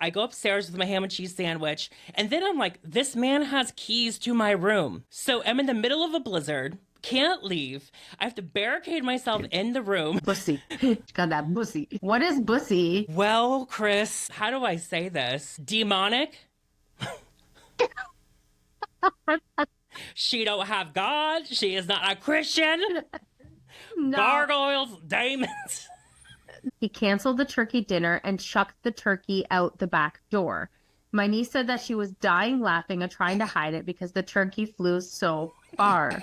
I go upstairs with my ham and cheese sandwich, and then I'm like, this man has keys to my room. So I'm in the middle of a blizzard, can't leave. I have to barricade myself in the room. Bussy. Got that bussy. What is bussy? Well, Kris, how do I say this? Demonic? She don't have God. She is not a Christian. No. Gargoyles, demons. He canceled the turkey dinner and chucked the turkey out the back door. My niece said that she was dying laughing and trying to hide it because the turkey flew so far.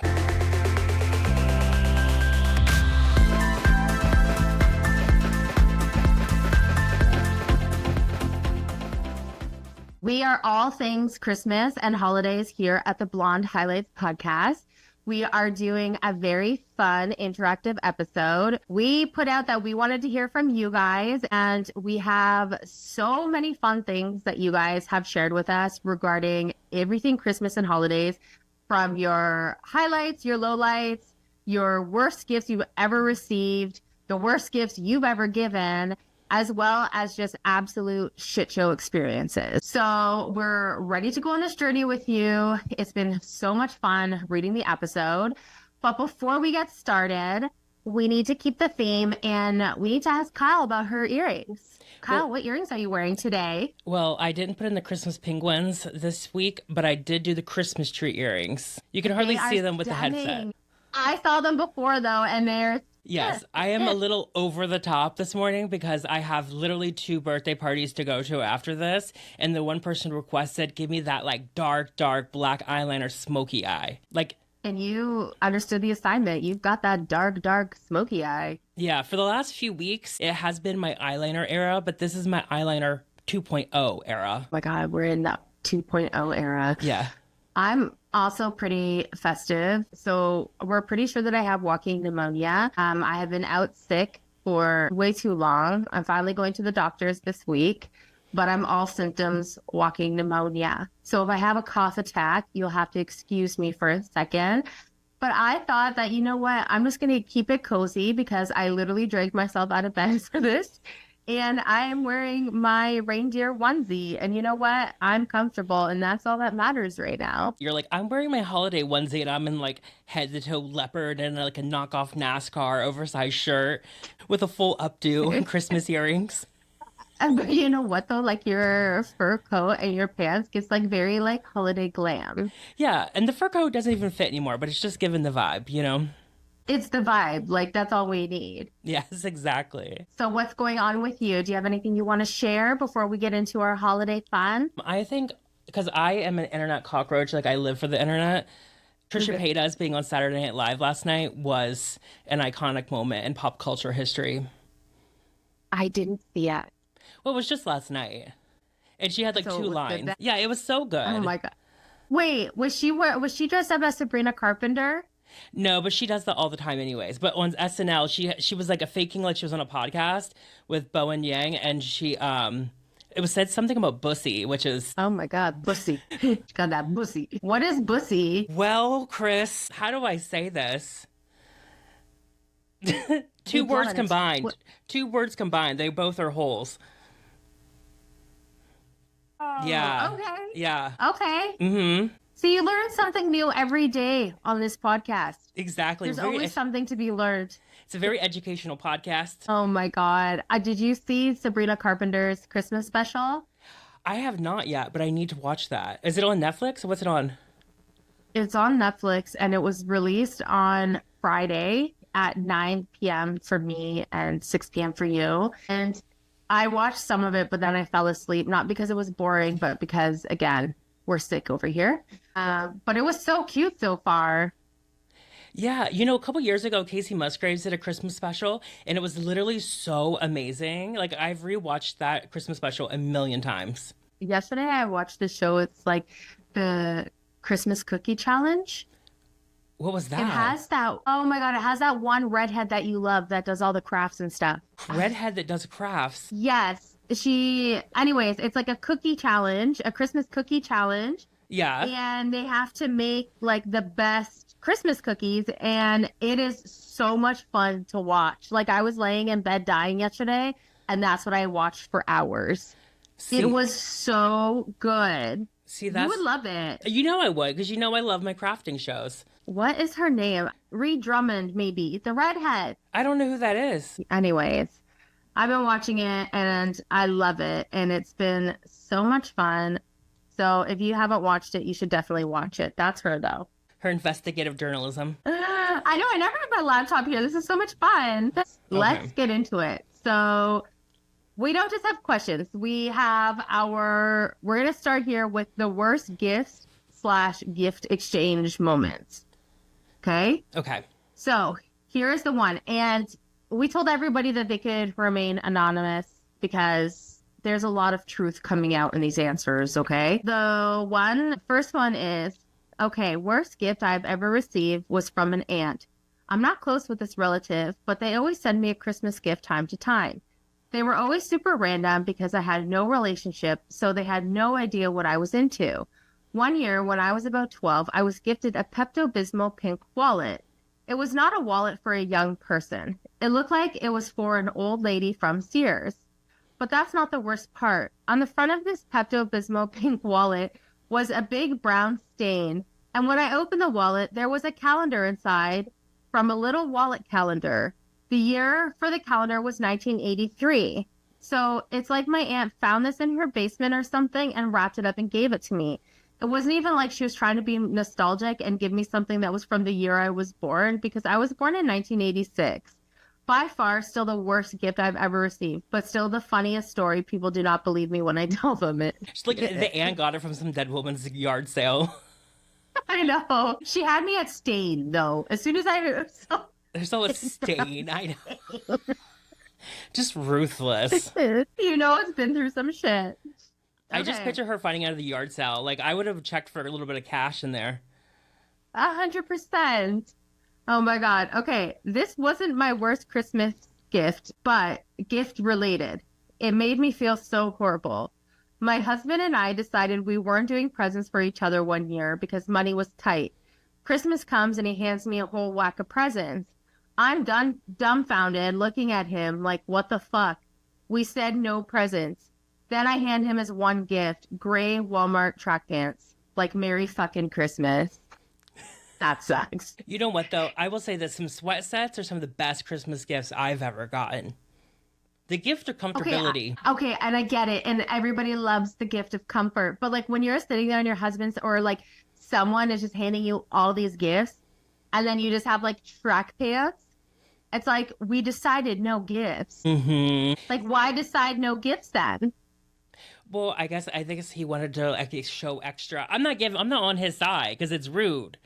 We are all things Christmas and holidays here at the Blonde Highlights podcast. We are doing a very fun interactive episode. We put out that we wanted to hear from you guys, and we have so many fun things that you guys have shared with us regarding everything Christmas and holidays, from your highlights, your lowlights, your worst gifts you've ever received, the worst gifts you've ever given, as well as just absolute shit show experiences. So we're ready to go on this journey with you. It's been so much fun reading the episode. But before we get started, we need to keep the theme, and we need to ask Kyle about her earrings. Kyle, what earrings are you wearing today? Well, I didn't put in the Christmas penguins this week, but I did do the Christmas tree earrings. You can hardly see them with stunning. the headset. I saw them before, though, and they're... Yes, I am a little over the top this morning because I have literally 2 birthday parties to go to after this. And the one person requested, give me that like dark black eyeliner smoky eye. And you understood the assignment. You've got that dark smoky eye. Yeah, for the last few weeks, it has been my eyeliner era, but this is my eyeliner 2.0 era. Oh my God, we're in that 2.0 era. Yeah. I'm also pretty festive. So we're pretty sure that I have walking pneumonia. I have been out sick for way too long. I'm finally going to the doctors this week, but I'm all symptoms walking pneumonia. So if I have a cough attack, you'll have to excuse me for a second. But I thought that, you know what, I'm just going to keep it cozy because I literally dragged myself out of bed for this. And I am wearing my reindeer onesie. And you know what? I'm comfortable. And that's all that matters right now. You're like, I'm wearing my holiday onesie and I'm in like head to toe leopard and like a knockoff NASCAR oversized shirt with a full updo and Christmas earrings. But you know what though? Like your fur coat and your pants gets like very like holiday glam. Yeah. And the fur coat doesn't even fit anymore, but it's just giving the vibe, you know? It's the vibe. Like, that's all we need. Yes, exactly. So what's going on with you? Do you have anything you want to share before we get into our holiday fun? I think because I am an internet cockroach, like I live for the internet, Trisha Paytas being on Saturday Night Live last night was an iconic moment in pop culture history. I didn't see it. Well, it was just last night. And she had like 2 lines. Yeah, it was so good. Oh my God. Wait, was she dressed up as Sabrina Carpenter? No, but she does that all the time anyways. But on SNL, she was like faking like she was on a podcast with Bowen Yang, and she it was said something about bussy, which is... Oh my God, bussy. Got that bussy. What is bussy? Well, Kris, how do I say this? Two words combined. What? 2 words combined. They both are holes. Oh, yeah. Okay. Yeah. Okay. Mm-hmm. So you learn something new every day on this podcast. Exactly. There's always something to be learned. It's a very educational podcast. Oh my God. Did you see Sabrina Carpenter's Christmas special? I have not yet, but I need to watch that. Is it on Netflix? What's it on? It's on Netflix, and it was released on Friday at 9 p.m. for me and 6 p.m. for you. And I watched some of it, but then I fell asleep, not because it was boring, but because, again, we're sick over here. But it was so cute so far. Yeah. You know, a couple years ago, Casey Musgraves did a Christmas special, and it was literally so amazing. Like, I've rewatched that Christmas special a million times. Yesterday, I watched the show. It's like the Christmas Cookie Challenge. What was that? It has that. Oh my God. It has that one redhead that you love that does all the crafts and stuff. Redhead that does crafts? Yes. Anyways, it's like a cookie challenge, a Christmas cookie challenge. Yeah. And they have to make like the best Christmas cookies. And it is so much fun to watch. Like I was laying in bed dying yesterday, and that's what I watched for hours. It See, was so good. see, You would that's, love it. you know I would, because you know I love my crafting shows. What is her name? Ree Drummond, maybe. The redhead. I don't know who that is. Anyways, I've been watching it and I love it. And it's been so much fun. So if you haven't watched it, you should definitely watch it. That's her, though. Her investigative journalism. I know. I never have my laptop here. This is so much fun. Okay. Let's get into it. So we don't just have questions. We're going to start here with the worst gifts slash gift exchange moments. Okay. Okay. So here's the one. And we told everybody that they could remain anonymous because there's a lot of truth coming out in these answers. Okay. First one is, okay, worst gift I've ever received was from an aunt. I'm not close with this relative, but they always send me a Christmas gift time to time. They were always super random because I had no relationship, so they had no idea what I was into. One year, when I was about 12, I was gifted a Pepto-Bismol pink wallet. It was not a wallet for a young person. It looked like it was for an old lady from Sears. But that's not the worst part. On the front of this Pepto-Bismol pink wallet was a big brown stain, and when I opened the wallet, there was a calendar inside from a little wallet calendar. The year for the calendar was 1983. So it's like my aunt found this in her basement or something and wrapped it up and gave it to me. It wasn't even like she was trying to be nostalgic and give me something that was from the year I was born, because I was born in 1986. By far, still the worst gift I've ever received, but still the funniest story. People do not believe me when I tell them it. Just like the aunt got it from some dead woman's yard sale. I know. She had me at Stain, though. As soon as I... There's all a stain. I know. Just ruthless. You know, it's been through some shit. I just Okay. picture her finding out of the yard sale. Like, I would have checked for a little bit of cash in there. 100%. Oh my God. Okay. This wasn't my worst Christmas gift, but gift related. It made me feel so horrible. My husband and I decided we weren't doing presents for each other one year because money was tight. Christmas comes and he hands me a whole whack of presents. I'm dumbfounded looking at him like, what the fuck? We said no presents. Then I hand him his one gift, gray Walmart track pants. Like, Merry fucking Christmas. That sucks. You know what, though? I will say that some sweat sets are some of the best Christmas gifts I've ever gotten. The gift of comfortability. Okay, and I get it. And everybody loves the gift of comfort. But like when you're sitting there and your husband's or like someone is just handing you all these gifts and then you just have like track pants, it's like, we decided no gifts. Mm-hmm. Like, why decide no gifts then? Well, I think he wanted to like show extra. I'm not on his side because it's rude.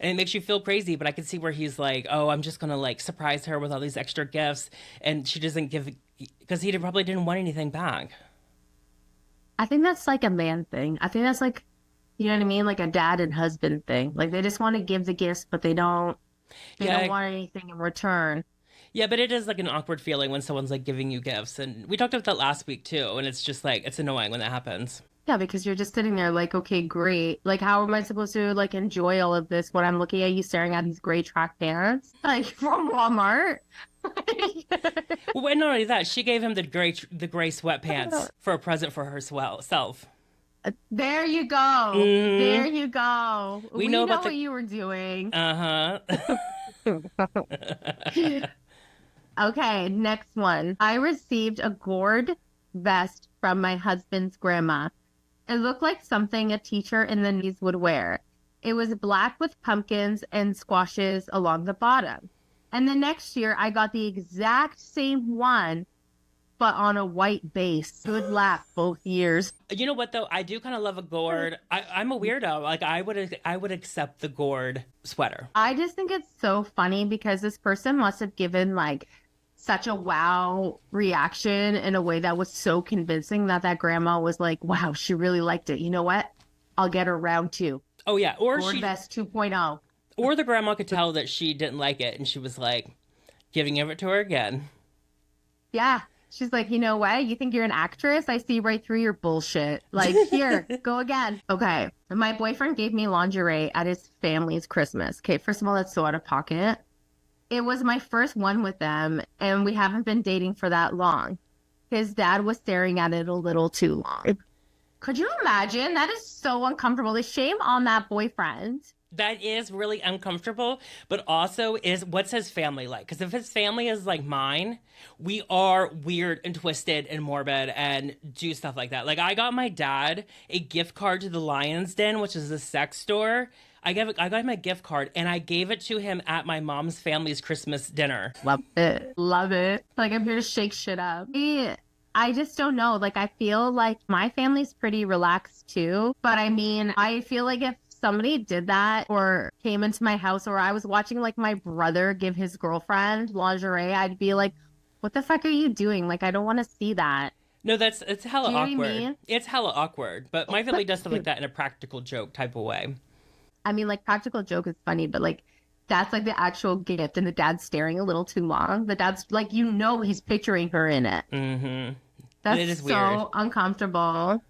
And it makes you feel crazy, but I can see where he's like, oh, I'm just going to like surprise her with all these extra gifts. And she doesn't give, because he probably didn't want anything back. I think that's like a man thing. I think that's like, you know what I mean? Like a dad and husband thing. Like they just want to give the gifts, but they don't want anything in return. Yeah, but it is like an awkward feeling when someone's like giving you gifts. And we talked about that last week too. And it's just like, it's annoying when that happens. Yeah, because you're just sitting there like, okay, great. Like, how am I supposed to like enjoy all of this when I'm looking at you staring at these gray track pants like from Walmart? Well, and not only that, she gave him the gray sweatpants for a present for her self. There you go. There you go. We know about what you were doing. Okay, next one. I received a gourd vest from my husband's grandma. It looked like something a teacher in the 90s would wear. It was black with pumpkins and squashes along the bottom. And the next year, I got the exact same one, but on a white base. Good laugh both years. You know what though? I do kind of love a gourd. I'm a weirdo. Like I would accept the gourd sweater. I just think it's so funny because this person must have given like such a wow reaction in a way that was so convincing that grandma was like, wow, she really liked it. You know what? I'll get her round two. Oh yeah, or Gourd Vest 2.0. Or the grandma could tell that she didn't like it and she was like giving it to her again. Yeah. She's like, you know what? You think you're an actress? I see right through your bullshit. Like, here, go again. Okay. My boyfriend gave me lingerie at his family's Christmas. Okay, first of all, that's so out of pocket. It was my first one with them, and we haven't been dating for that long. his dad was staring at it a little too long. Could you imagine? That is so uncomfortable. The shame on that boyfriend. That is really uncomfortable, but also is what's his family like? Because if his family is like mine, we are weird and twisted and morbid and do stuff like that. Like I got my dad a gift card to the Lion's Den, which is a sex store. I got him a gift card and I gave it to him at my mom's family's Christmas dinner. Love it. Love it. Like I'm here to shake shit up. I just don't know. Like I feel like my family's pretty relaxed too. But I mean, I feel like if somebody did that or came into my house or I was watching like my brother give his girlfriend lingerie, I'd be like, what the fuck are you doing? Like, I don't want to see that. No, it's hella Do you know what awkward. I mean? It's hella awkward. But my family does stuff like that in a practical joke type of way. I mean, like, practical joke is funny, but like, that's like the actual gift, and the dad's staring a little too long. The dad's like, you know, he's picturing her in it. Mm-hmm. That's it is so weird. Uncomfortable.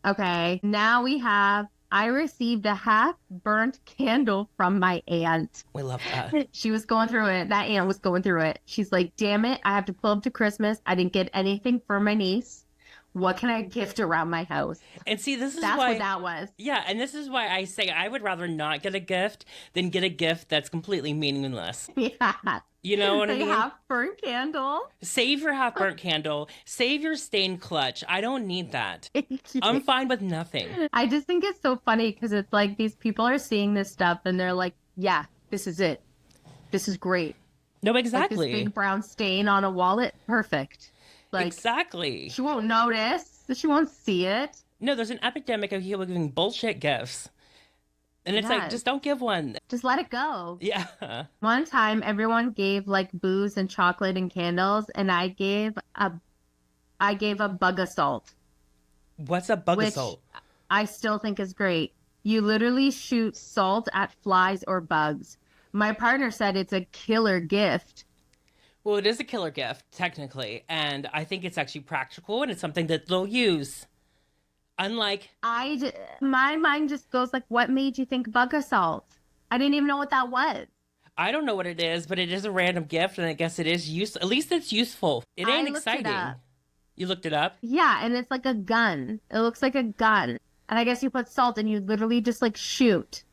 Okay, now we have. I received a half burnt candle from my aunt. We love that. She was going through it. That aunt was going through it. She's like, damn it, I have to pull up to Christmas. I didn't get anything for my niece. What can I gift around my house? And see, this is That's why, what that was. Yeah, and this is why I say I would rather not get a gift than get a gift that's completely meaningless. Yeah. You know what I They mean? half burnt candle. Save your half burnt candle. Save your stained clutch. I don't need that. I'm fine with nothing. I just think it's so funny because it's like these people are seeing this stuff and they're like, yeah, this is it. This is great. No, Like exactly. this big brown stain on a wallet. Perfect. Like, exactly. she won't notice. She won't see it. No, there's an epidemic of people giving bullshit gifts. And it's like, Yes. just don't give one. Just let it go. Yeah. One time, everyone gave like booze and chocolate and candles, and I gave a bug assault, What's a bug which assault? I still think is great. You literally shoot salt at flies or bugs. My partner said it's a killer gift. Well, it is a killer gift, technically. And I think it's actually practical and it's something that they'll use. Unlike, My mind just goes like, what made you think bug assault? I didn't even know what that was. I don't know what it is, but it is a random gift and I guess it is useful. At least it's useful. It ain't I looked it exciting. up. You looked it up? Yeah, and it's like a gun. It looks like a gun. And I guess you put salt and you literally just like shoot.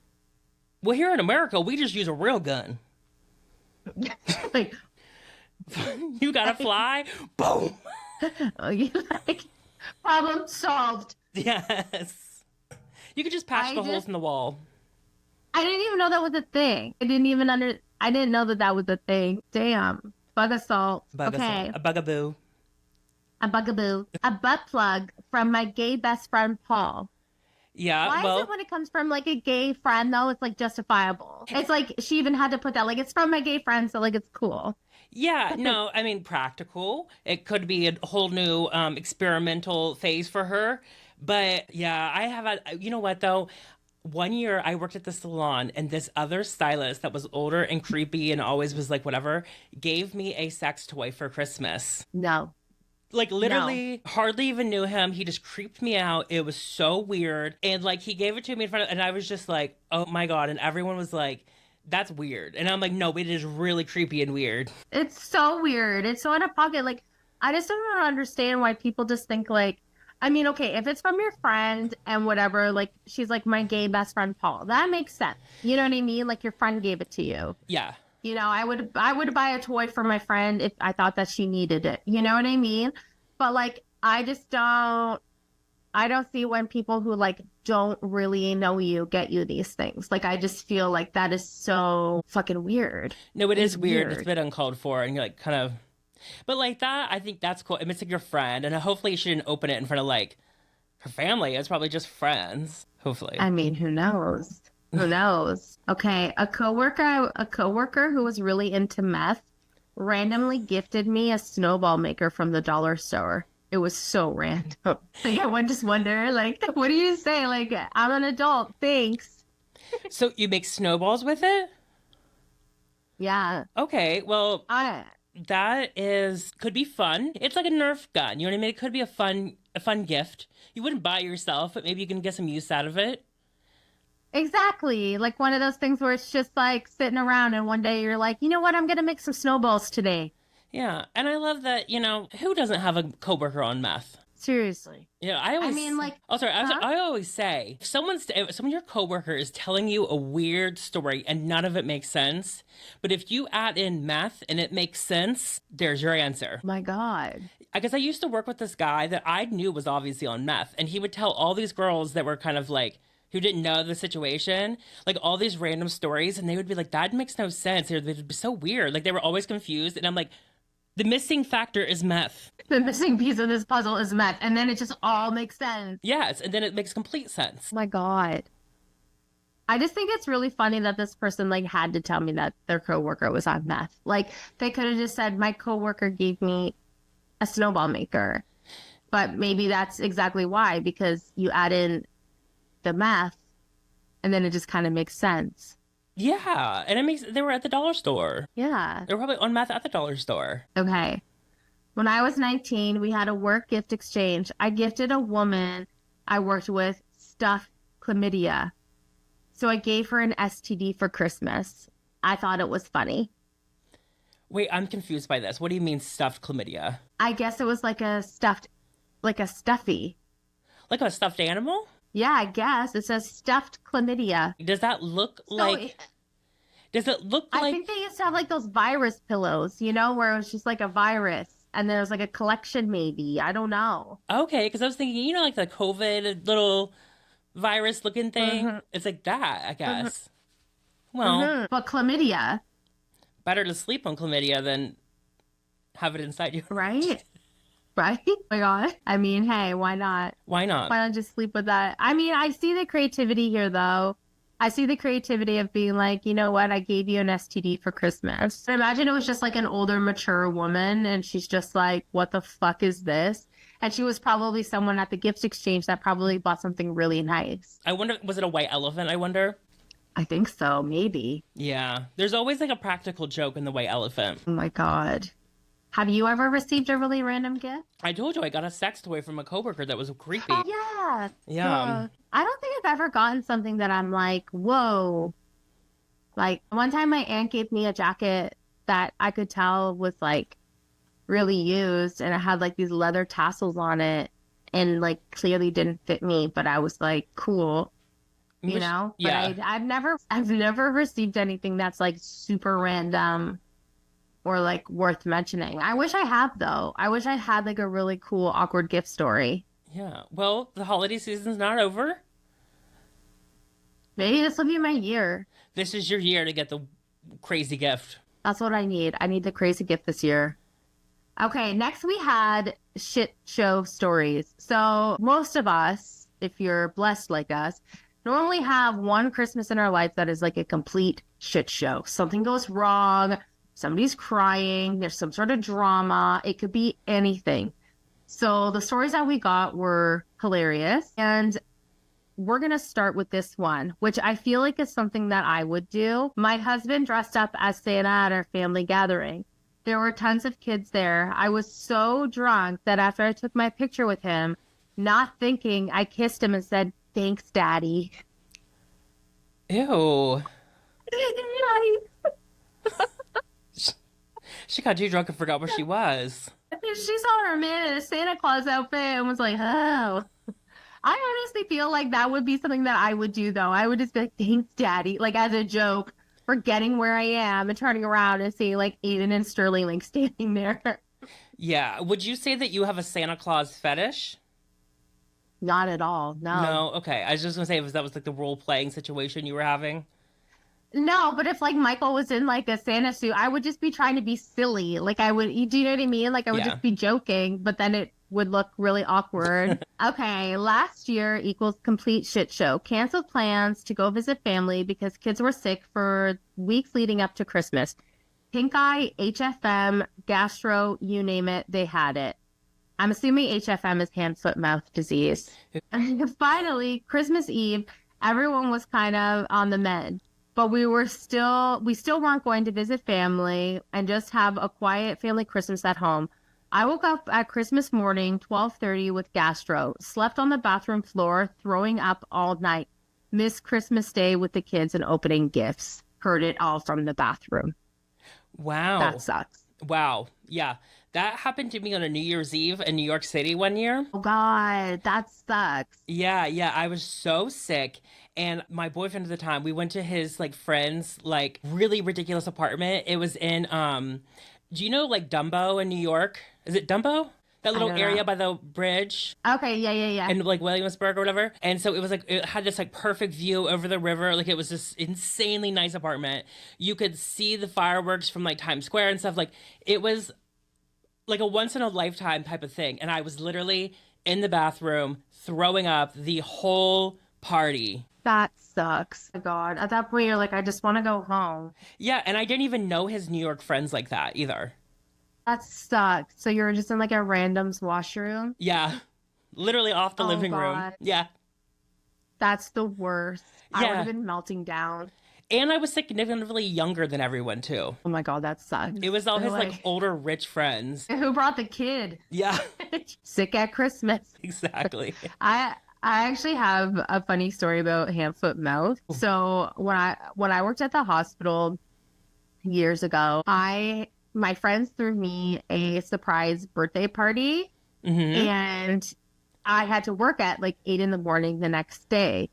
Well, here in America, we just use a real gun. Like, You got to fly? Boom. oh, you like, problem solved. Yes. You could just patch the holes in the wall. I didn't even know that was a thing. I didn't know that that was a thing. Damn. Bug assault. Okay. A bugaboo. A bugaboo. A butt plug from my gay best friend, Paul. Yeah, Why well, is it when it comes from like a gay friend though, it's like justifiable? It's like she even had to put that, like it's from my gay friend, so like it's cool. yeah, no, I mean, practical. It could be a whole new experimental phase for her. But yeah, I have you know what though? One year I worked at the salon and this other stylist that was older and creepy and always was like whatever gave me a sex toy for Christmas. No. Like literally hardly even knew him. He just creeped me out. It was so weird. And like he gave it to me in front of, and I was just like, oh my God. And everyone was like, that's weird. And I'm like, no, it is really creepy and weird. It's so weird. It's so out of pocket. Like, I just don't understand why people just think like, I mean, okay, if it's from your friend and whatever, like she's like my gay best friend Paul, that makes sense. You know what I mean? Like your friend gave it to you. Yeah. You know, I would buy a toy for my friend if I thought that she needed it. You know what I mean? But like, I don't see when people who like don't really know you get you these things. Like, I just feel like that is so fucking weird. No, it is weird. It's weird. a bit uncalled for, and you're like kind of, but like that, I think that's cool. I mean, it's like your friend, and hopefully she didn't open it in front of like her family. It's probably just friends. Hopefully. I mean, who knows? Who knows? Okay, a coworker who was really into meth randomly gifted me a snowball maker from the dollar store. It was so random. Like, I would just wonder, like, what do you say? Like, I'm an adult. Thanks. So you make snowballs with it? Yeah. Okay, well, I that could be fun. It's like a Nerf gun. You know what I mean? It could be a fun gift. You wouldn't buy it yourself, but maybe you can get some use out of it. Exactly. Like one of those things where it's just like sitting around and one day you're like, you know what? I'm going to make some snowballs today. Yeah. And I love that, who doesn't have a coworker on meth? Seriously. Yeah, I always. mean, like, Oh, sorry. huh? I always say, if some of your coworker is telling you a weird story and none of it makes sense, but if you add in meth and it makes sense, there's your answer. My God. I guess I used to work with this guy that I knew was obviously on meth, and he would tell all these girls that were kind of like who didn't know the situation, like all these random stories, and they would be like, "That makes no sense." They'd be so weird. Like they were always confused, and I'm like, the missing factor is meth. The missing piece of this puzzle is meth. And then it just all makes sense. Yes, and then it makes complete sense. Oh my God. I just think it's really funny that this person like had to tell me that their coworker was on meth. Like they could have just said, my coworker gave me a snowball maker. But maybe that's exactly why, because you add in the meth and then it just kind of makes sense. Yeah, and they were at the dollar store. Yeah. They were probably on meth at the dollar store. Okay. When I was 19, we had a work gift exchange. I gifted a woman I worked with stuffed chlamydia. So I gave her an STD for Christmas. I thought it was funny. Wait, I'm confused by this. What do you mean stuffed chlamydia? I guess it was like a stuffy. Like a stuffed animal? Yeah, I guess. It says stuffed chlamydia. Does that look like... Does it look like... I think they used to have like those virus pillows, where it was just like a virus. And there was like a collection maybe. I don't know. Okay, because I was thinking, like the COVID little virus looking thing? Mm-hmm. It's like that, I guess. Mm-hmm. Well... Mm-hmm. But chlamydia. Better to sleep on chlamydia than have it inside you. Right? Right? Oh my God. I mean, hey, why not? Why not? Why not just sleep with that? I mean, I see the creativity here, though. I see the creativity of being like, you know what? I gave you an STD for Christmas. But imagine it was just like an older, mature woman, and she's just like, what the fuck is this? And she was probably someone at the gift exchange that probably bought something really nice. I wonder, was it a white elephant, I wonder? I think so, maybe. Yeah. There's always like a practical joke in the white elephant. Oh my God. Have you ever received a really random gift? I told you I got a sex toy from a coworker that was creepy. Oh, yeah. Yeah. I don't think I've ever gotten something that I'm like, whoa. Like one time my aunt gave me a jacket that I could tell was like really used, and it had like these leather tassels on it and like clearly didn't fit me, but I was like, cool. But yeah. I've never received anything that's like super random or like worth mentioning. I wish I have, though. I wish I had like a really cool awkward gift story. Yeah. Well, the holiday season's not over. Maybe this will be my year. This is your year to get the crazy gift. That's what I need. I need the crazy gift this year. Okay, next we had shit show stories. So most of us, if you're blessed like us, normally have one Christmas in our life that is like a complete shit show. Something goes wrong. Somebody's crying. There's some sort of drama. It could be anything. So the stories that we got were hilarious. And we're going to start with this one, which I feel like is something that I would do. My husband dressed up as Santa at our family gathering. There were tons of kids there. I was so drunk that after I took my picture with him, not thinking, I kissed him and said, "Thanks, Daddy." Ew. She got too drunk and forgot where she was. She saw her man in a Santa Claus outfit and was like, oh. I honestly feel like that would be something that I would do, though. I would just be like, "Thanks, Daddy," like as a joke, forgetting where I am and turning around and seeing like Aiden and Sterling like standing there. Yeah. Would you say that you have a Santa Claus fetish? Not at all. No. No? Okay. I was just going to say if that was like the role-playing situation you were having. No, but if like Michael was in like a Santa suit, I would just be trying to be silly. Like I would, do you know what I mean? Like I would just be joking, but then it would look really awkward. Okay, last year equals complete shit show. Canceled plans to go visit family because kids were sick for weeks leading up to Christmas. Pink eye, HFM, gastro, you name it, they had it. I'm assuming HFM is hand, foot, mouth disease. Finally, Christmas Eve, everyone was kind of on the mend. But we still weren't going to visit family and just have a quiet family Christmas at home. I woke up at Christmas morning, 12:30 with gastro, slept on the bathroom floor, throwing up all night, missed Christmas Day with the kids and opening gifts. Heard it all from the bathroom. Wow. That sucks. Wow. Yeah. That happened to me on a New Year's Eve in New York City one year. Oh God, that sucks. Yeah, yeah. I was so sick. And my boyfriend at the time, we went to his like friend's like really ridiculous apartment. It was in do you know like Dumbo in New York? Is it Dumbo? That I little don't area know. by the bridge Okay, yeah, yeah, yeah. in like Williamsburg or whatever. And so it was like it had this like perfect view over the river. Like it was this insanely nice apartment. You could see the fireworks from like Times Square and stuff. Like it was like a once in a lifetime type of thing. And I was literally in the bathroom throwing up the whole party. That sucks. Oh God, at that point you're like, I just want to go home. Yeah, and I didn't even know his New York friends like that either. That sucks. So you're just in like a random's washroom. Yeah, literally off the Oh living room. God, Yeah, that's the worst. I would have yeah. been melting down. And I was significantly younger than everyone too. Oh my God, that sucks. It was all They're his like like, older rich friends. who brought the kid? Yeah, Sick at Christmas. exactly. I actually have a funny story about hand, foot, mouth. So when I worked at the hospital years ago, I my friends threw me a surprise birthday party, Hmm. and I had to work at like 8 in the morning the next day.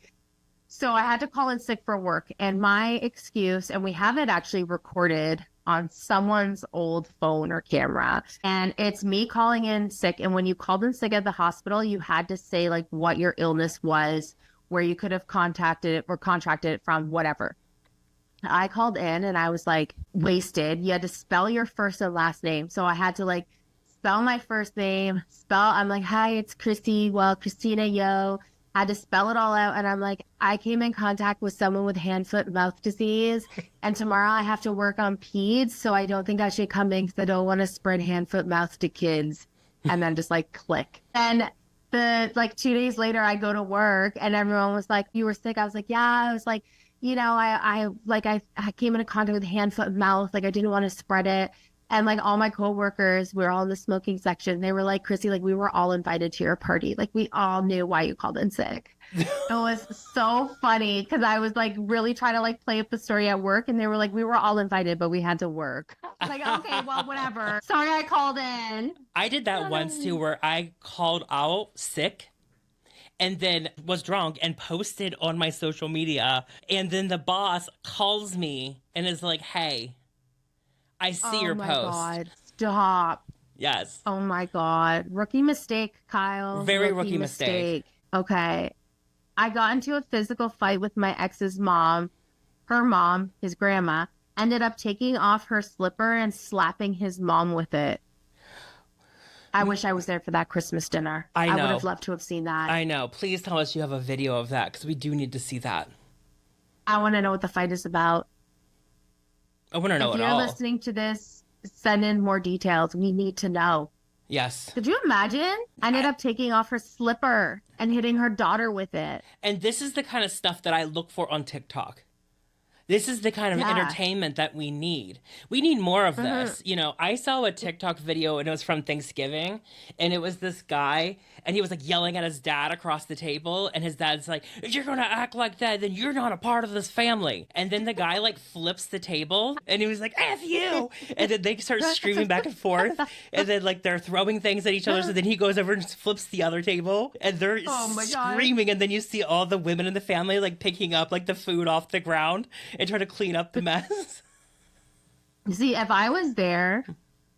So I had to call in sick for work, and my excuse, and we have it actually recorded on someone's old phone or camera, and it's me calling in sick. And when you called in sick at the hospital, you had to say like what your illness was, where you could have contacted it or contracted it from, whatever. I called in and I was like wasted. You had to spell your first and last name. So I had to like spell my first name, I'm like, hi, it's Chrissy. Well, Christina, yo. Had to spell it all out. And I'm like, I came in contact with someone with hand, foot, mouth disease. And tomorrow I have to work on peds. So I don't think I should come in because I don't want to spread hand, foot, mouth to kids. And then just like click. And the like 2 days later, I go to work and everyone was like, you were sick. I was like, yeah. I was like, I came into contact with hand, foot, mouth. Like I didn't want to spread it. And like all my coworkers, we were all in the smoking section. They were like, Chrissy, like we were all invited to your party. Like we all knew why you called in sick. It was so funny because I was like really trying to like play up the story at work, and they were like, we were all invited, but we had to work. I was like, okay, well, whatever. Sorry, I called in. I did that once too, where I called out sick and then was drunk and posted on my social media. And then the boss calls me and is like, hey, I see Oh your my post. God, stop. Yes. Oh my God. Rookie mistake, Kyle. Very rookie mistake. Okay. I got into a physical fight with my ex's mom. Her mom, his grandma, ended up taking off her slipper and slapping his mom with it. I wish I was there for that Christmas dinner. I I would know. have loved to have seen that. I know. Please tell us you have a video of that because we do need to see that. I want to know what the fight is about. I want to know If it you're all. listening to this, send in more details. We need to know. Yes. Could you imagine? Ended up taking off her slipper and hitting her daughter with it. And this is the kind of stuff that I look for on TikTok. This is the kind of Yeah. entertainment that we need. We need more of this. You know, I saw a TikTok video and it was from Thanksgiving, and it was this guy and he was like yelling at his dad across the table, and his dad's like, if you're gonna act like that, then you're not a part of this family. And then the guy like flips the table and he was like, F you. And then they start screaming back and forth, and then like they're throwing things at each other. So then he goes over and flips the other table and they're Oh my God. screaming. And then you see all the women in the family like picking up like the food off the ground and trying to clean up the mess. See, if I was there,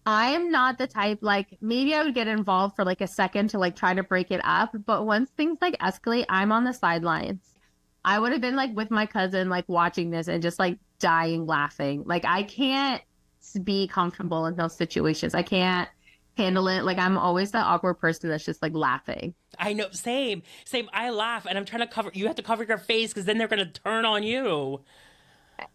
I am not the type, like, maybe I would get involved for like a second to like try to break it up. But once things like escalate, I'm on the sidelines. I would have been like with my cousin, like watching this and just like dying laughing. Like, I can't be comfortable in those situations. I can't handle it. Like, I'm always that awkward person that's just like laughing. I know, same. I laugh and I'm trying to cover, you have to cover your face because then they're going to turn on you.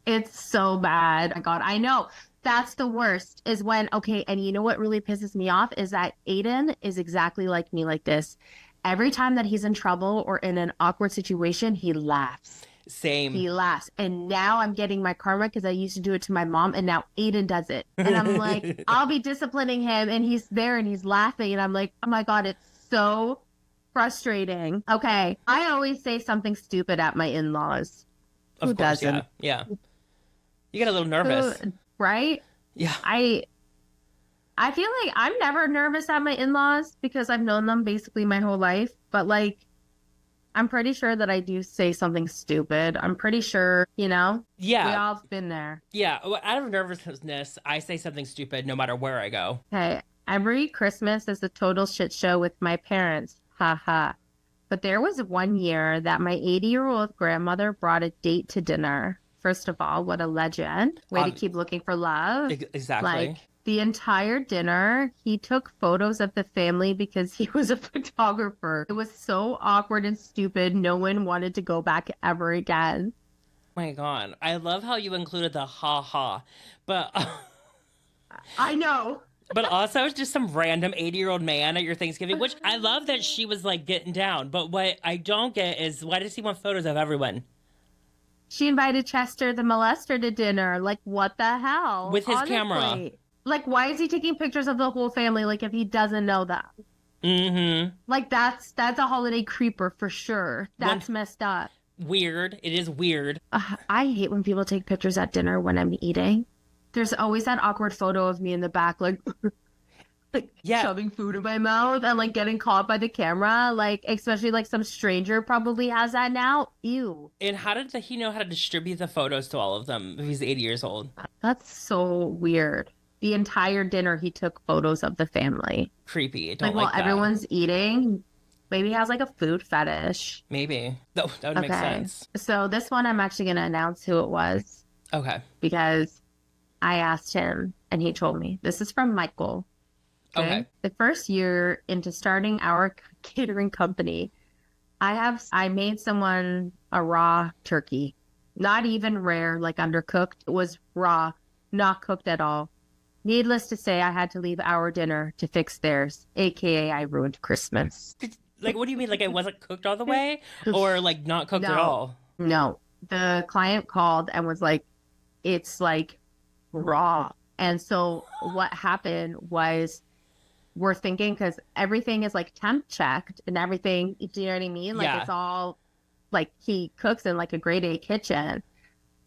It's so bad. My God, I know. That's the worst is when, okay, and you know what really pisses me off is that Aiden is exactly like me like this. Every time that he's in trouble or in an awkward situation, he laughs. Same. He laughs. And now I'm getting my karma because I used to do it to my mom, and now Aiden does it. And I'm like, I'll be disciplining him, and he's there and he's laughing. And I'm like, oh my God, it's so frustrating. Okay. I always say something stupid at my in-laws. Of Who course, doesn't? yeah. You get a little nervous. Right? Yeah. I feel like I'm never nervous at my in-laws because I've known them basically my whole life. But like, I'm pretty sure that I do say something stupid. I'm pretty sure, we Yeah. all been there. Yeah. Well, out of nervousness, I say something stupid no matter where I go. Hey, every Christmas is a total shit show with my parents. Ha ha. But there was one year that my 80-year-old grandmother brought a date to dinner. First of all, what a legend. Way to keep looking for love. Exactly. Like, the entire dinner, he took photos of the family because he was a photographer. It was so awkward and stupid. No one wanted to go back ever again. Oh my God. I love how you included the ha ha. But I know. but also it's just some random 80-year-old man at your Thanksgiving, which I love that she was like getting down. But what I don't get is why does he want photos of everyone? She invited Chester the molester to dinner. Like, what the hell? With his camera. Like, why is he taking pictures of the whole family, like, if he doesn't know them? Mm-hmm. Like, that's a holiday creeper for sure. That's messed up. Weird. It is weird. I hate when people take pictures at dinner when I'm eating. There's always that awkward photo of me in the back, like shoving food in my mouth and, like, getting caught by the camera. Like, especially, like, some stranger probably has that now. Ew. And how did he know how to distribute the photos to all of them if he's 80 years old? That's so weird. The entire dinner, he took photos of the family. Creepy. Don't while that. Everyone's eating, maybe he has like a food fetish. Maybe. That would make sense. So this one, I'm actually going to announce who it was. Okay. Because I asked him and he told me. This is from Michael. Okay. The first year into starting our catering company, I made someone a raw turkey. Not even rare, like undercooked. It was raw, not cooked at all. Needless to say, I had to leave our dinner to fix theirs, aka I ruined Christmas. Like, what do you mean? Like, it wasn't cooked all the way? Or, like, not cooked at all? No. The client called and was like, it's, like, raw. And so what happened was we're thinking, because everything is, like, temp checked and everything, do you know what I mean? Like, It's all, like, he cooks in, like, a grade A kitchen.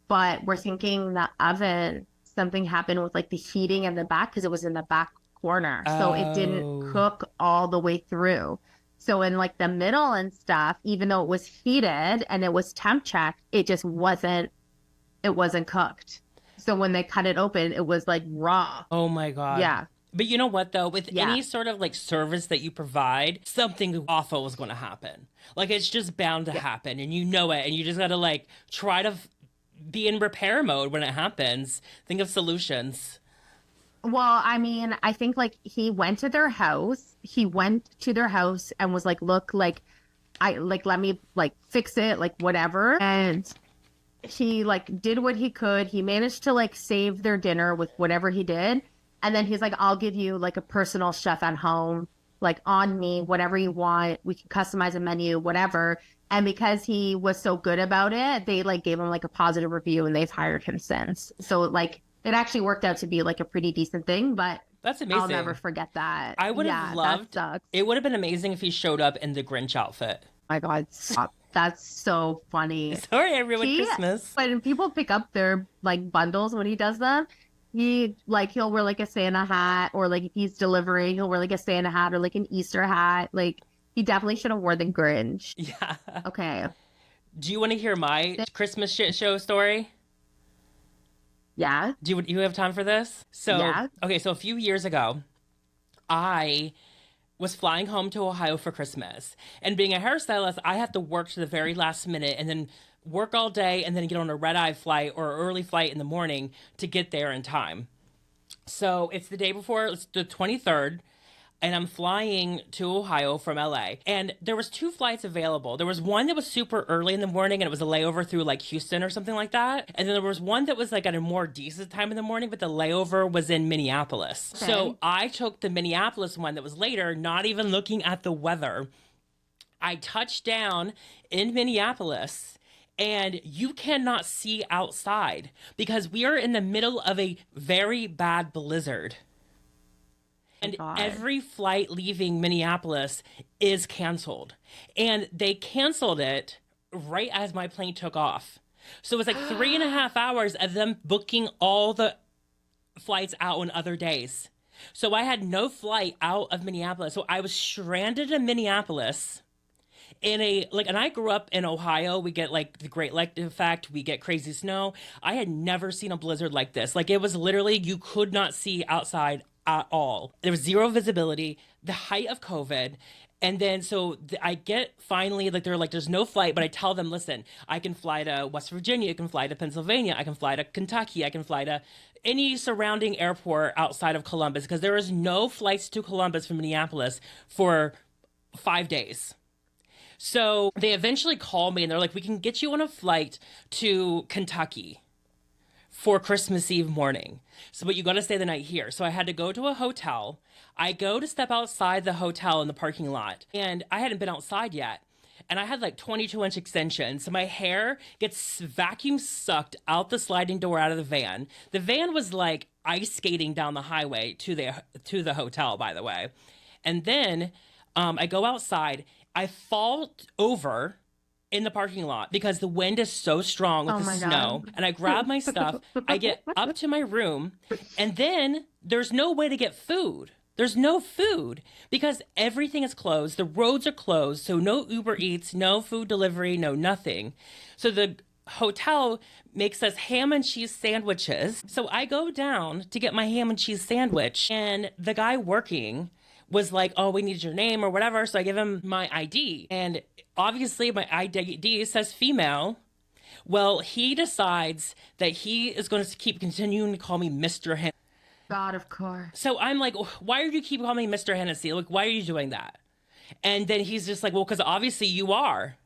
But we're thinking the oven... something happened with like the heating in the back because it was in the back corner. So it didn't cook all the way through. So in like the middle and stuff, even though it was heated and it was temp checked, it just wasn't cooked. So when they cut it open, it was like raw. Oh my God. Yeah. But you know what though? With any sort of like service that you provide, something awful is going to happen. Like it's just bound to happen and you know it. And you just got to like try to be in repair mode when it happens. Think of solutions. Well, I mean, I think like he went to their house. He went to their house and was like, look, like I like let me like fix it, like whatever. And he like did what he could. He managed to like save their dinner with whatever he did. And then he's like, I'll give you like a personal chef at home, like on me, whatever you want. We can customize a menu, whatever. And because he was so good about it, they like gave him like a positive review and they've hired him since. So like it actually worked out to be like a pretty decent thing, but that's amazing. I'll never forget that. I would have loved it. Would have been amazing if he showed up in the Grinch outfit. My God, stop. That's so funny. Sorry, I ruined Christmas. When people pick up their like bundles when he does them, he'll wear like a Santa hat, or like if he's delivering, he'll wear like a Santa hat or like an Easter hat. Like he definitely should have worn the Grinch. Yeah. Okay. Do you want to hear my Christmas shit show story? Yeah. Do you have time for this? So, yeah. Okay, so a few years ago, I was flying home to Ohio for Christmas. And being a hairstylist, I have to work to the very last minute and then work all day and then get on a red-eye flight or early flight in the morning to get there in time. So it's the day before, it's the 23rd, and I'm flying to Ohio from LA. And there was 2 flights available. There was one that was super early in the morning and it was a layover through like Houston or something like that. And then there was one that was like at a more decent time in the morning, but the layover was in Minneapolis. Okay. So I took the Minneapolis one that was later, not even looking at the weather. I touched down in Minneapolis and you cannot see outside because we are in the middle of a very bad blizzard. And every flight leaving Minneapolis is canceled. And they canceled it right as my plane took off. So it's like 3.5 hours of them booking all the flights out on other days. So I had no flight out of Minneapolis. So I was stranded in Minneapolis in a like, and I grew up in Ohio. We get like the Great Lake effect, we get crazy snow. I had never seen a blizzard like this. Like, it was literally, you could not see outside at all. There was zero visibility, the height of COVID. And then I get finally, like, they're like, there's no flight, but I tell them, listen, I can fly to West Virginia, I can fly to Pennsylvania, I can fly to Kentucky, I can fly to any surrounding airport outside of Columbus, because there is no flights to Columbus from Minneapolis for 5 days. So they eventually call me and they're like, we can get you on a flight to Kentucky for Christmas Eve morning. So, but you got to stay the night here. So I had to go to a hotel. I go to step outside the hotel in the parking lot, and I hadn't been outside yet. And I had like 22-inch extensions. So my hair gets vacuum sucked out the sliding door out of the van. The van was like ice skating down the highway to the hotel, by the way. And then I go outside. I fall over in the parking lot because the wind is so strong with the snow. God. And I grab my stuff. I get up to my room, and then there's no way to get food. There's no food because everything is closed. The roads are closed. So no Uber Eats, no food delivery, no nothing. So the hotel makes us ham and cheese sandwiches. So I go down to get my ham and cheese sandwich, and the guy working was like, oh, we need your name or whatever. So I give him my ID. And obviously my ID says female. Well, he decides that he is going to keep continuing to call me Mr. Hennessy. God, of course. So I'm like, why do you keep calling me Mr. Hennessy? Like, why are you doing that? And then he's just like, well, because obviously you are.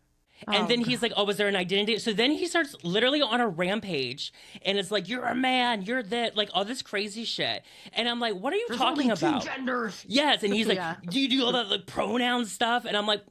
And then he's like, oh, was there an identity? So then he starts literally on a rampage, and it's like, you're a man, you're that, like all this crazy shit. And I'm like, what are you talking about? Two genders. Yes. And he's like, do you do all that like pronoun stuff? And I'm like,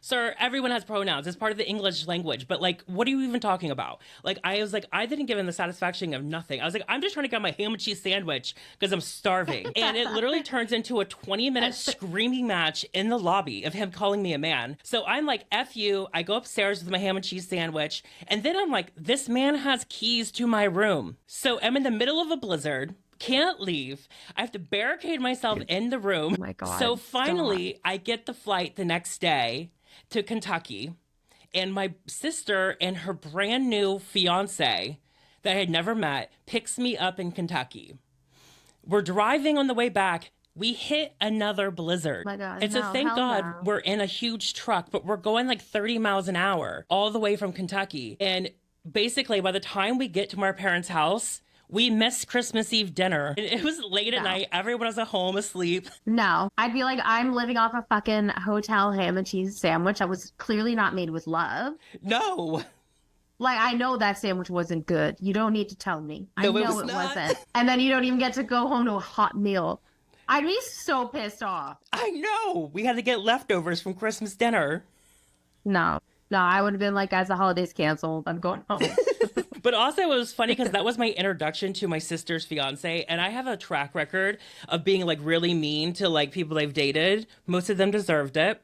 sir, everyone has pronouns. It's part of the English language. But like, what are you even talking about? Like, I was like, I didn't give him the satisfaction of nothing. I was like, I'm just trying to get my ham and cheese sandwich because I'm starving. And it literally turns into a 20-minute screaming match in the lobby of him calling me a man. So I'm like, F you. I go upstairs with my ham and cheese sandwich. And then I'm like, this man has keys to my room. So I'm in the middle of a blizzard. Can't leave. I have to barricade myself in the room. Oh my God. So finally, I get the flight the next day to Kentucky, and my sister and her brand new fiance that I had never met picks me up in Kentucky. We're driving on the way back. We hit another blizzard. Oh my God, it's a thank God no. We're in a huge truck, but we're going like 30 miles an hour all the way from Kentucky. And basically, by the time we get to our parents' house, we missed Christmas Eve dinner. It was late at night. Everyone was at home asleep. No, I'd be like, I'm living off a fucking hotel ham and cheese sandwich that was clearly not made with love. No. Like, I know that sandwich wasn't good. You don't need to tell me. I know it wasn't. And then you don't even get to go home to a hot meal. I'd be so pissed off. I know. We had to get leftovers from Christmas dinner. No, I would have been like, as the holidays canceled, I'm going home. But also, it was funny because that was my introduction to my sister's fiance. And I have a track record of being like really mean to like people I've dated. Most of them deserved it.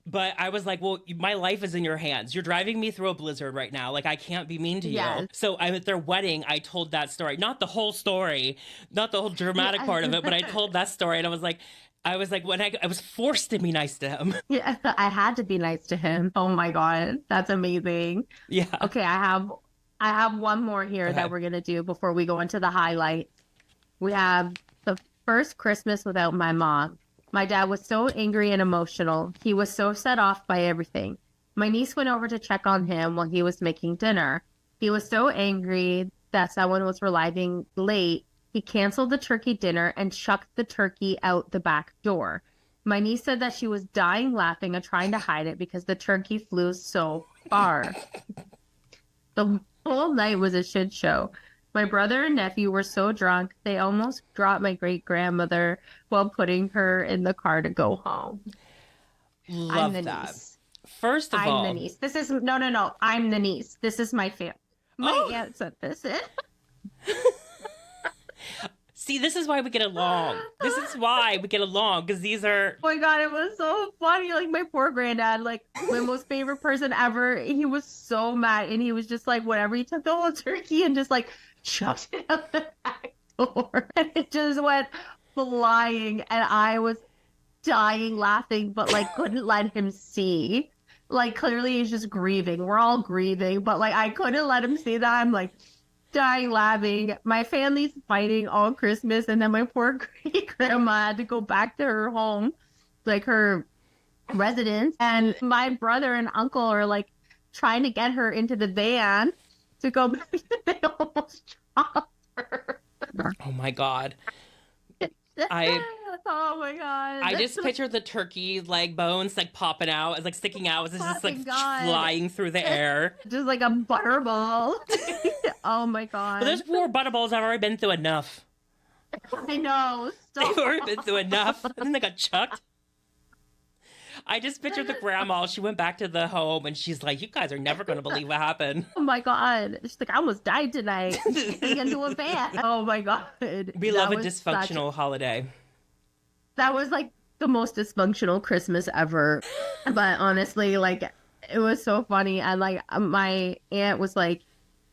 But I was like, well, my life is in your hands. You're driving me through a blizzard right now. Like, I can't be mean to you. So I'm at their wedding. I told that story, not the whole story, not the whole dramatic part of it, but I told that story. And I was like, when I was forced to be nice to him. Yeah, I had to be nice to him. Oh my God. That's amazing. Yeah. Okay. I have one more here that we're going to do before we go into the highlight. We have the first Christmas without my mom. My dad was so angry and emotional. He was so set off by everything. My niece went over to check on him while he was making dinner. He was so angry that someone was arriving late. He canceled the turkey dinner and chucked the turkey out the back door. My niece said that she was dying laughing and trying to hide it because the turkey flew so far. The whole night was a shit show. My brother and nephew were so drunk, they almost dropped my great-grandmother while putting her in the car to go home. Love that. Niece. First of all... I'm the niece. This is... No. I'm the niece. This is my family. My aunt said this. See, this is why we get along. This is why we get along, because these are... Oh my God, it was so funny. Like, my poor granddad, like, my most favorite person ever, he was so mad, and he was just like, whatever, he took the whole turkey and just, like, chucked it out the back door. And it just went flying, and I was dying laughing, but like couldn't let him see. Like clearly he's just grieving. We're all grieving, but like I couldn't let him see that. I'm like dying laughing. My family's fighting all Christmas, and then my poor great grandma had to go back to her home, like her residence. And my brother and uncle are like trying to get her into the van to go back. They almost dropped her. Oh my God. I Oh my God. I just picture the turkey leg bones like popping out, it's like sticking out, it's just like flying through the air. Just like a butterball. Oh my God. But those poor butterballs have already been through enough. I know. They've already been through enough. And then they got chucked. I just pictured the grandma. She went back to the home and she's like, you guys are never going to believe what happened. Oh my God. She's like, I almost died tonight. Getting into a van. Oh my God. We love a dysfunctional holiday. That was like the most dysfunctional Christmas ever. But honestly, like, it was so funny. And like, my aunt was like,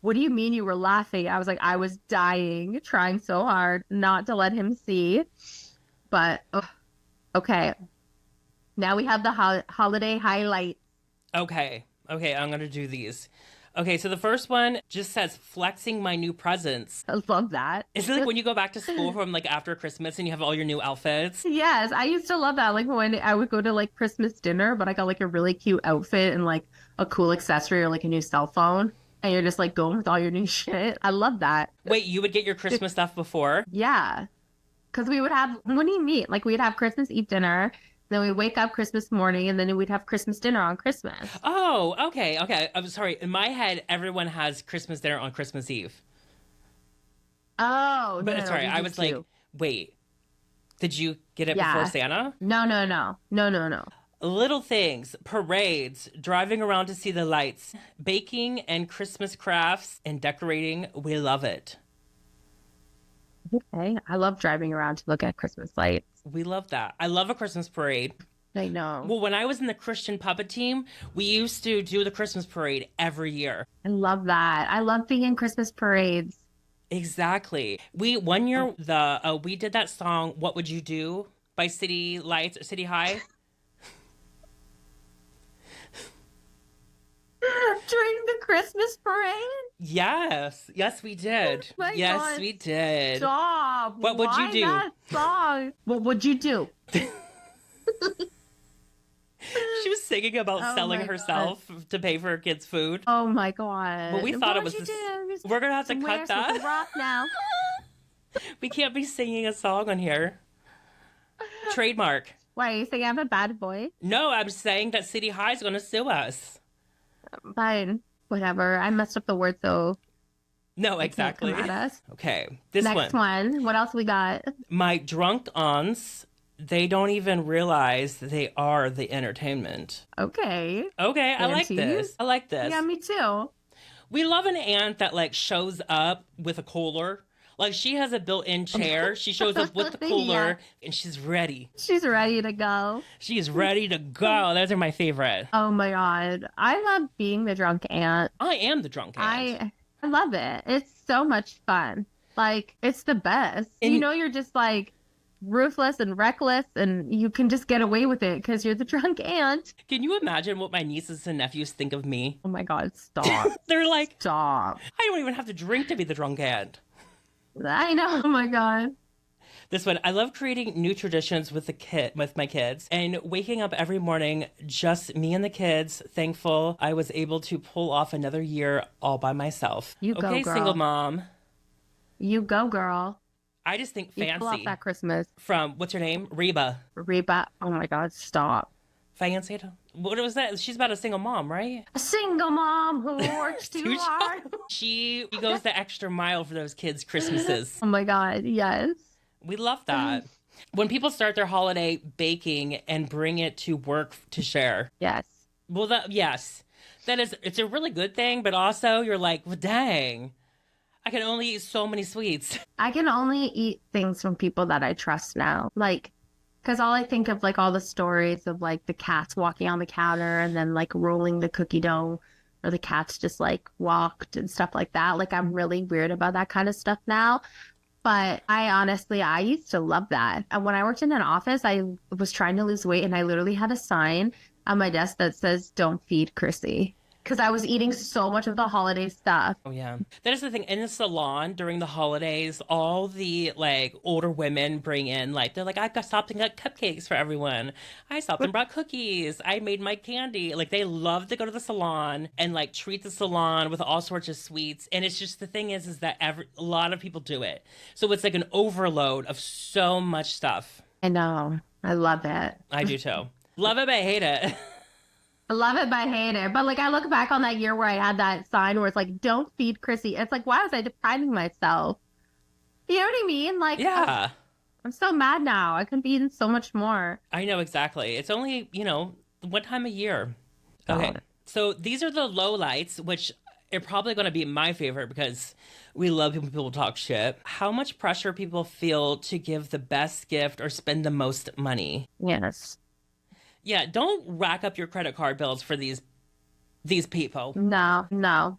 what do you mean you were laughing? I was like, I was dying, trying so hard not to let him see. But, okay. Now we have the holiday highlights. Okay, I'm going to do these. Okay, so the first one just says flexing my new presents. I love that. Isn't it like when you go back to school from like after Christmas and you have all your new outfits? Yes, I used to love that. Like when I would go to like Christmas dinner, but I got like a really cute outfit and like a cool accessory or like a new cell phone. And you're just like going with all your new shit. I love that. Wait, you would get your Christmas stuff before? Yeah. Because we would have, when do you meet? Like we'd have Christmas Eve dinner. Then we'd wake up Christmas morning, and then we'd have Christmas dinner on Christmas. Oh, okay. I'm sorry. In my head, everyone has Christmas dinner on Christmas Eve. Oh, but no, sorry, I was like, wait, did you get it before Santa? No. Little things, parades, driving around to see the lights, baking and Christmas crafts and decorating. We love it. Okay. I love driving around to look at Christmas lights. We love that. I love a Christmas parade. I know. Well, when I was in the Christian puppet team, we used to do the Christmas parade every year. I love that. I love being in Christmas parades. Exactly. One year we did that song "What Would You Do" by City Lights or City High. During the Christmas parade? Yes, we did. My yes, God. we did. Stop. What would you do? That song? What would you do? She was singing about selling herself to pay for her kids' food. Oh my God. But we thought it was we're going to have to cut that. Rock now. We can't be singing a song on here. Trademark. Why, are you saying I'm a bad boy? No, I'm saying that City High is going to sue us. Fine. Whatever. I messed up the word, so. No, exactly. Come at us. Okay. Next one. What else we got? My drunk aunts, they don't even realize they are the entertainment. Okay. I like this. Yeah, me too. We love an aunt that like shows up with a cooler. Like she has a built-in chair. She shows up with the cooler and she's ready. She's ready to go. She's ready to go. Those are my favorite. Oh my God. I love being the drunk aunt. I am the drunk aunt. I love it. It's so much fun. Like, it's the best. And you know, you're just like ruthless and reckless and you can just get away with it because you're the drunk aunt. Can you imagine what my nieces and nephews think of me? Oh my God, stop. They're like, stop. I don't even have to drink to be the drunk aunt. I know. Oh my God. This one, I love creating new traditions with my kids and waking up every morning, just me and the kids, thankful I was able to pull off another year all by myself. You go, girl. Single mom. You go, girl. I just think fancy. You pull off that Christmas. From, what's her name? Reba. Oh my God, stop. Fancy. What was that? She's about a single mom, right? A single mom who works too hard. She goes the extra mile for those kids' Christmases. Oh my God, yes. We love that. When people start their holiday baking and bring it to work to share. Yes. Well, it's a really good thing, but also you're like, well, dang, I can only eat so many sweets. I can only eat things from people that I trust now. Like, because all I think of, like, all the stories of, like, the cats walking on the counter and then, like, rolling the cookie dough, or the cats just, like, walked and stuff like that. Like, I'm really weird about that kind of stuff now. But I used to love that. And when I worked in an office, I was trying to lose weight and I literally had a sign on my desk that says, "Don't feed Chrissy." Because I was eating so much of the holiday stuff. Oh yeah. That is the thing. In the salon during the holidays, all the like older women bring in like they're like, I got stopped and got cupcakes for everyone. I stopped and brought cookies. I made my candy. Like they love to go to the salon and like treat the salon with all sorts of sweets. And it's just the thing is that a lot of people do it. So it's like an overload of so much stuff. I know. I love it. I do too. Love it, but I hate it. I love it, but I hate it. But like I look back on that year where I had that sign where it's like, "Don't feed Chrissy." It's like, why was I depriving myself? You know what I mean? Like, Yeah. I'm so mad now. I could be eating so much more. I know exactly. It's only, one time a year. Okay. God. So these are the lowlights, which are probably going to be my favorite because we love when people talk shit. How much pressure people feel to give the best gift or spend the most money. Yes. Yeah, don't rack up your credit card bills for these people. No, no,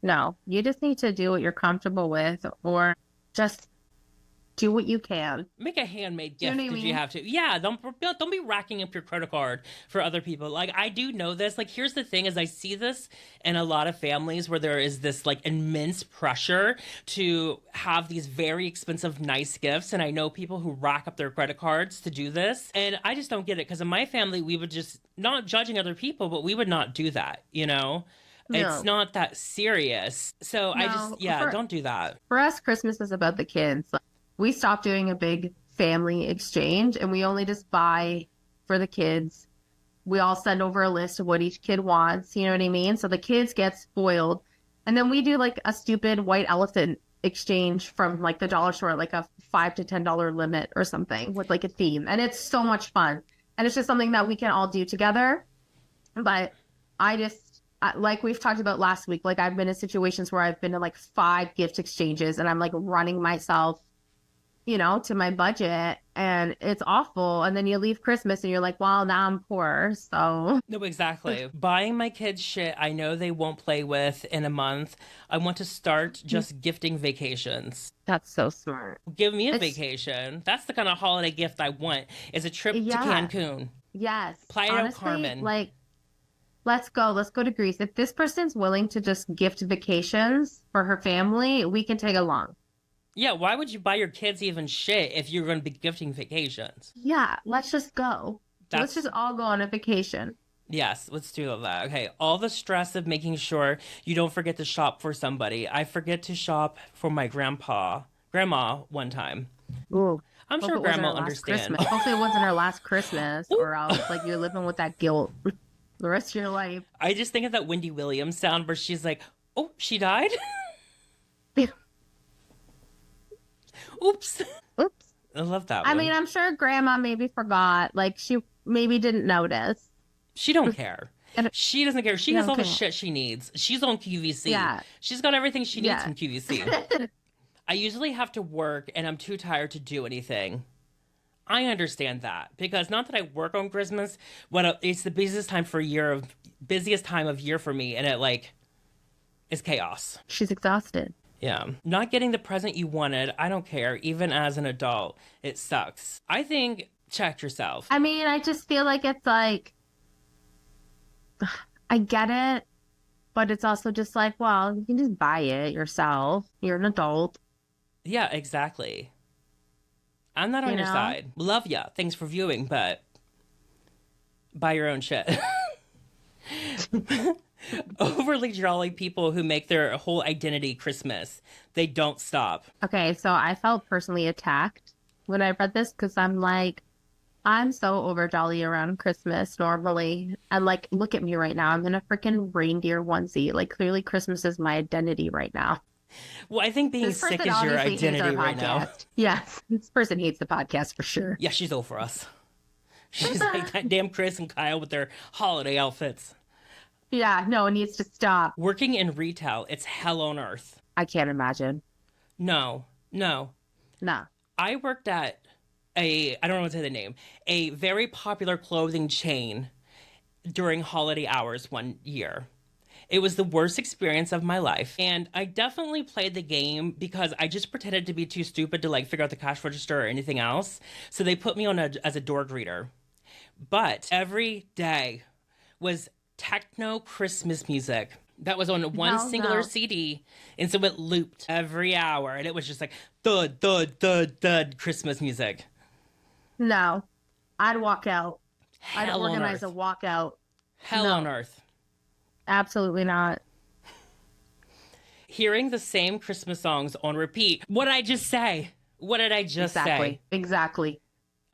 no. You just need to do what you're comfortable with or just do what you can. Make a handmade You know gift what I if you mean? have to. Yeah, don't be racking up your credit card for other people. Like I do know this. Like here's the thing: is I see this in a lot of families where there is this like immense pressure to have these very expensive, nice gifts, and I know people who rack up their credit cards to do this, and I just don't get it because in my family we would just not judging other people, but we would not do that. No. It's not that serious. So I No, just don't do that. For us, Christmas is about the kids. Like, we stopped doing a big family exchange and we only just buy for the kids. We all send over a list of what each kid wants. You know what I mean? So the kids get spoiled. And then we do like a stupid white elephant exchange from like the dollar store, like a $5 to $10 limit or something with like a theme. And it's so much fun. And it's just something that we can all do together. But like we've talked about last week, like I've been in situations where I've been in like 5 gift exchanges and I'm like running myself, to my budget and it's awful. And then you leave Christmas and you're like, well, now I'm poor. So No, exactly. Buying my kids shit I know they won't play with in a month. I want to start just gifting vacations. that's so smart. Give me a vacation. That's the kind of holiday gift I want. Is a trip to Cancun. Yes. Playa del Honestly, Carmen. like, let's go to Greece. If this person's willing to just gift vacations for her family, we can take along. Yeah, why would you buy your kids even shit if you're going to be gifting vacations? Yeah, let's just go. Let's just all go on a vacation. Yes, let's do that. Okay, all the stress of making sure you don't forget to shop for somebody. I forget to shop for my grandma one time. Ooh. I'm sure grandma understands. Hopefully it wasn't her last Christmas or else like you're living with that guilt the rest of your life. I just think of that Wendy Williams sound where she's like, oh, she died? Oops. Oops. I love that one. I mean, I'm sure grandma maybe forgot. Like she maybe didn't notice. She don't care. She doesn't care. She has all the care. shit she needs. She's on QVC. Yeah. She's got everything she needs from QVC. I usually have to work and I'm too tired to do anything. I understand that because not that I work on Christmas, but it's the busiest time of year for me, and it like is chaos. She's exhausted. Yeah. Not getting the present you wanted, I don't care. Even as an adult, it sucks. I think check yourself. I mean, I just feel like it's like, I get it, but it's also just like, well, you can just buy it yourself. You're an adult. Yeah, exactly. I'm not on your side. Love ya. Thanks for viewing, but buy your own shit. Overly jolly people who make their whole identity Christmas. They don't stop. Okay, so I felt personally attacked when I read this because I'm like, I'm so over jolly around Christmas normally. And like, look at me right now. I'm in a freaking reindeer onesie. Like, clearly Christmas is my identity right now. Well, I think being sick is your identity right now. Yes, this person hates the podcast for sure. Yeah, she's over us. She's like that damn Kris and Kyle with their holiday outfits. Yeah, no, it needs to stop. Working in retail, it's hell on earth. I can't imagine. No. Nah. I worked at I don't know what to say the name, a very popular clothing chain during holiday hours one year. It was the worst experience of my life. And I definitely played the game because I just pretended to be too stupid to like figure out the cash register or anything else. So they put me on as a door greeter. But every day was techno Christmas music that was on one singular CD. And so it looped every hour. And it was just like thud, thud, thud, thud Christmas music. No, I'd walk out. I'd Hell on organize a earth. walkout. Hell on earth. Absolutely not. Hearing the same Christmas songs on repeat. What did I just say? What did I just say? Exactly.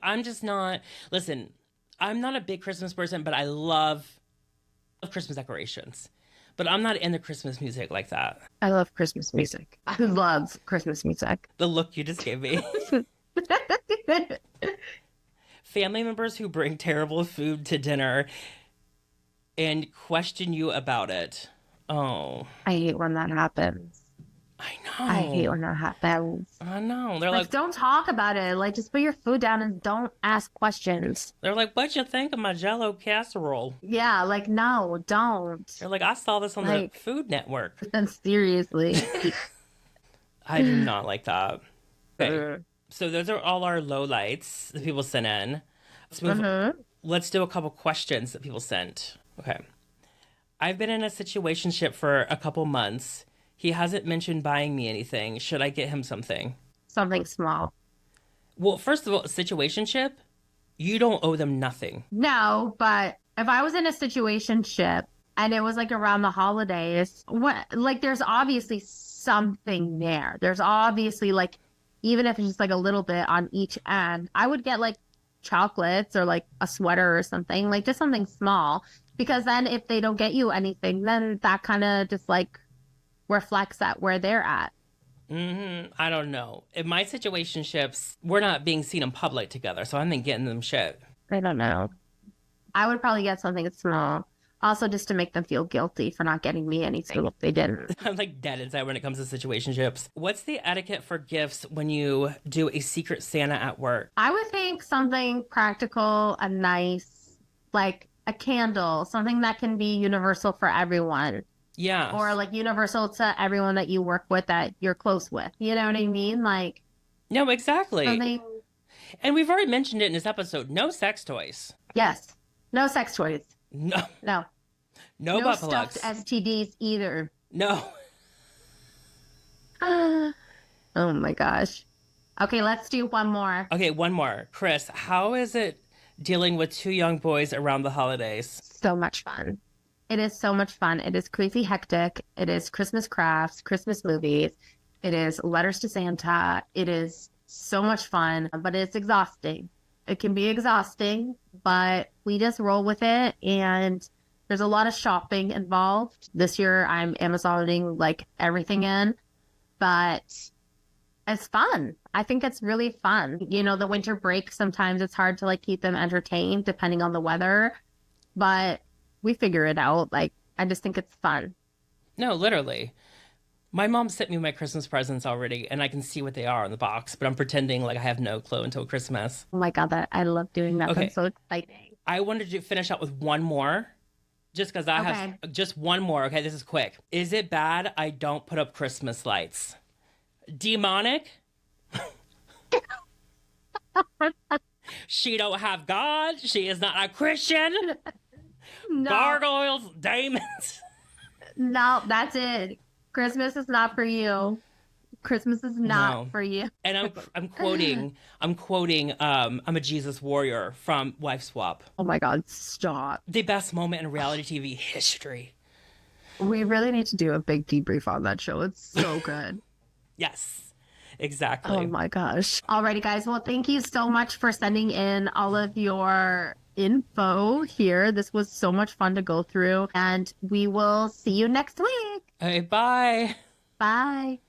I'm just not. Listen, I'm not a big Christmas person, but I love Christmas decorations. But I'm not into Christmas music like that. I love Christmas music. I love Christmas music. The look you just gave me. Family members who bring terrible food to dinner and question you about it. Oh. I hate when that happens. I know. I hate when that happens. I know. They're Like, don't talk about it. Like, just put your food down and don't ask questions. They're like, what'd you think of my Jell-O casserole? Yeah, like, no, don't. They're like, I saw this on the Food Network. And seriously. I do not like that. Okay. So those are all our lowlights that people sent in. Let's do a couple questions that people sent. Okay. I've been in a situationship for a couple months. He hasn't mentioned buying me anything. Should I get him something? Something small. Well, first of all, a situationship, you don't owe them nothing. No, but if I was in a situationship and it was like around the holidays, there's obviously something there. There's obviously like, even if it's just like a little bit on each end, I would get like chocolates or like a sweater or something, like just something small. Because then if they don't get you anything, then that kind of just like reflects at where they're at. I don't know. In my situationships, we're not being seen in public together, so I'm not getting them shit. I don't know. I would probably get something small. Also, just to make them feel guilty for not getting me anything if they didn't. I'm like dead inside when it comes to situationships. What's the etiquette for gifts when you do a secret Santa at work? I would think something practical and nice, like a candle, something that can be universal for everyone. Yeah. Or like universal to everyone that you work with that you're close with. You know what I mean? Like. No, exactly. Something. And we've already mentioned it in this episode. No sex toys. Yes. No sex toys. No. No. No butt plugs. Stuffed STDs either. No. Oh my gosh. Okay, let's do one more. Okay, one more. Kris, how is it dealing with two young boys around the holidays? So much fun. It is so much fun. It is crazy hectic. It is Christmas crafts, Christmas movies. It is letters to Santa. It is so much fun, but it's exhausting. It can be exhausting, but we just roll with it. And there's a lot of shopping involved. This year I'm Amazoning like everything in, but it's fun. I think it's really fun. You know, the winter break, sometimes it's hard to like keep them entertained depending on the weather, but we figure it out. Like, I just think it's fun. No, literally. My mom sent me my Christmas presents already, and I can see what they are on the box, but I'm pretending like I have no clue until Christmas. Oh my God, I love doing that. Okay. That's so exciting. I wanted to finish out with one more, just because I have just one more. Okay, this is quick. Is it bad I don't put up Christmas lights? Demonic? She don't have God. She is not a Christian. No. Gargoyles, demons. No, that's it. Christmas is not for you. Christmas is not for you. And I'm quoting I'm a Jesus warrior from Wife Swap. Oh my God, stop. The best moment in reality TV history. We really need to do a big debrief on that show. It's so good. Yes, exactly. Oh my gosh. Alrighty, guys. Well, thank you so much for sending in all of your info here. This was so much fun to go through, and we will see you next week. Hey, bye. Bye.